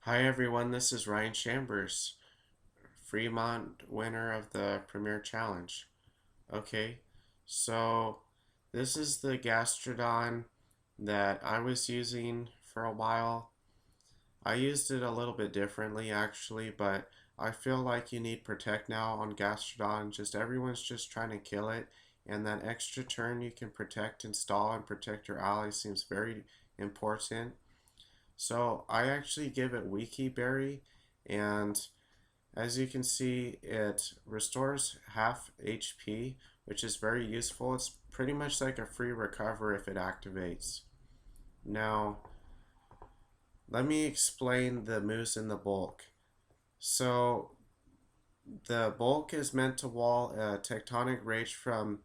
Hi everyone, this is Ryan Schambers, Fremont winner of the Premier Challenge. Okay, so this is the Gastrodon that I was using for a while. I used it a little bit differently actually, but I feel like you need Protect now on Gastrodon. Just everyone's just trying to kill it, and that extra turn you can protect, install, and protect your allies seems very important. So I actually give it Wiki Berry, and as you can see, it restores half HP, which is very useful. It's pretty much like a free recover if it activates. Now, let me explain the moves in the bulk. So, the bulk is meant to wall a Tectonic Rage from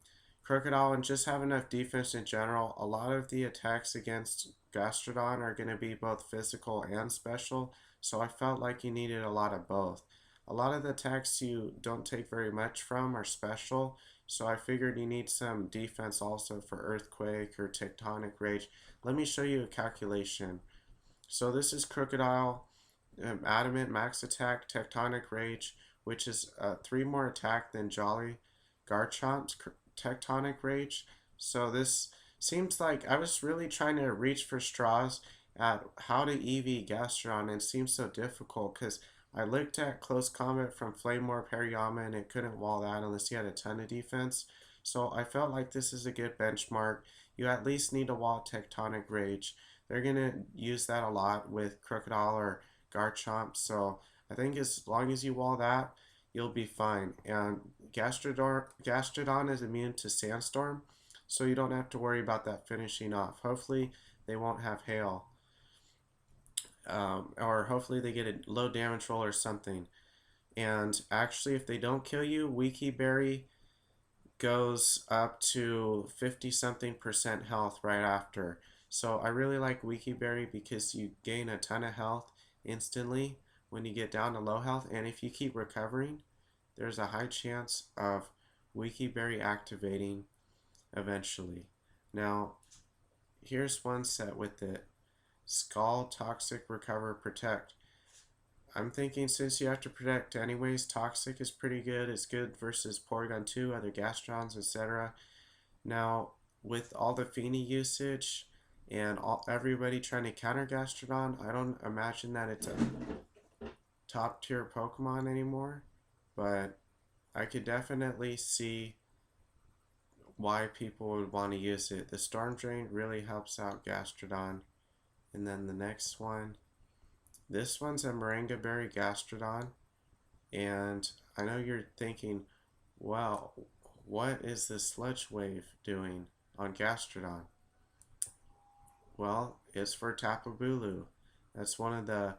Krookodile and just have enough defense in general. A lot of the attacks against Gastrodon are going to be both physical and special, so I felt like you needed a lot of both. A lot of the attacks you don't take very much from are special, so I figured you need some defense also for Earthquake or Tectonic Rage. Let me show you a calculation. So this is Krookodile, Adamant, Max Atk, Tectonic Rage, which is 3 more attack than Jolly Garchomp's Tectonic Rage. So this seems like I was really trying to reach for straws at how to EV Gastrodon, and it seems so difficult because I looked at Close Combat from Flamewar Periyama and it couldn't wall that unless you had a ton of defense. So I felt like this is a good benchmark. You at least need to wall Tectonic Rage. They're going to use that a lot with Krookodile or Garchomp, so I think as long as you wall that, you'll be fine. And Gastrodon is immune to Sandstorm, so you don't have to worry about that finishing off. Hopefully they won't have Hail, or hopefully they get a low damage roll or something. And actually, if they don't kill you, Wiki Berry goes up to 50 something percent health right after. So I really like Wiki Berry because you gain a ton of health instantly when you get down to low health, and if you keep recovering, there's a high chance of Wiki Berry activating eventually. Now, here's one set with it. Skull, Toxic, Recover, Protect. I'm thinking since you have to protect anyways, Toxic is pretty good. It's good versus Porygon 2, other Gastrodons, etc. Now, with all the Feeny usage and everybody trying to counter Gastrodon, I don't imagine that it's a top tier Pokemon anymore, but I could definitely see why people would want to use it. The Storm Drain really helps out Gastrodon. And then the next one, this one's a Moringa Berry Gastrodon, and I know you're thinking, well, what is this Sludge Wave doing on Gastrodon? Well, it's for Tapu Bulu. That's one of the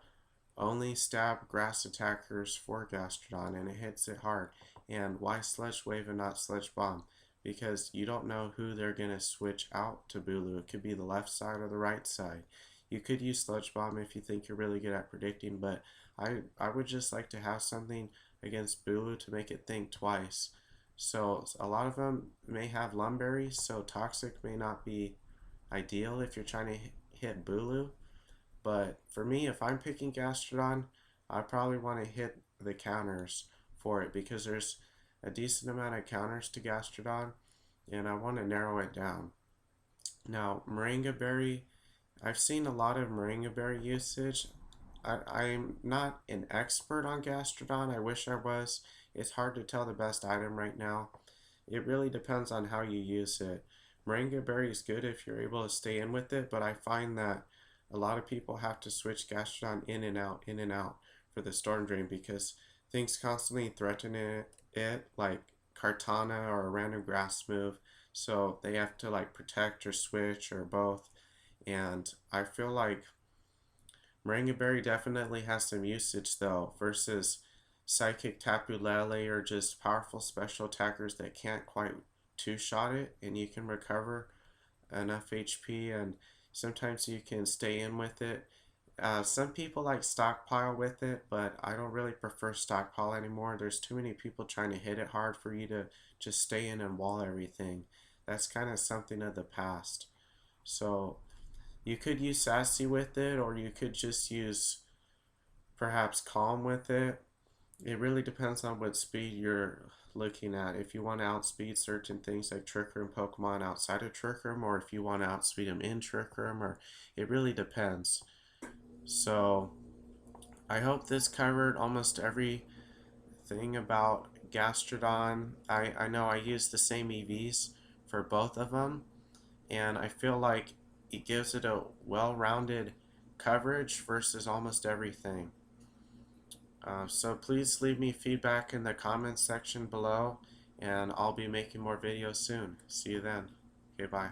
only stab grass attackers for Gastrodon, and it hits it hard. And why Sludge Wave and not Sludge Bomb? Because you don't know who they're going to switch out to Bulu. It could be the left side or the right side. You could use Sludge Bomb if you think you're really good at predicting, but I would just like to have something against Bulu to make it think twice. So a lot of them may have Lumberry, so Toxic may not be ideal if you're trying to hit Bulu. But for me, if I'm picking Gastrodon, I probably want to hit the counters for it because there's a decent amount of counters to Gastrodon, and I want to narrow it down. Now, Moringa Berry, I've seen a lot of Moringa Berry usage. I'm not an expert on Gastrodon. I wish I was. It's hard to tell the best item right now. It really depends on how you use it. Moringa Berry is good if you're able to stay in with it, but I find that a lot of people have to switch Gastrodon in and out for the Storm Drain because things constantly threaten it like Kartana or a random grass move, so they have to like protect or switch or both. And I feel like Moringa Berry definitely has some usage though versus Psychic Tapu Lele or just powerful special attackers that can't quite two-shot it, and you can recover enough HP, and sometimes you can stay in with it. Some people like stockpile with it, but I don't really prefer stockpile anymore. There's too many people trying to hit it hard for you to just stay in and wall everything. That's kind of something of the past. So you could use Sassy with it, or you could just use perhaps calm with it. It really depends on what speed you're looking at. If you want to outspeed certain things like Trick Room Pokemon outside of Trick Room, or if you want to outspeed them in Trick Room, or it really depends. So I hope this covered almost everything about Gastrodon. I know I use the same EVs for both of them, and I feel like it gives it a well-rounded coverage versus almost everything. So please leave me feedback in the comments section below, and I'll be making more videos soon. See you then. Okay, bye.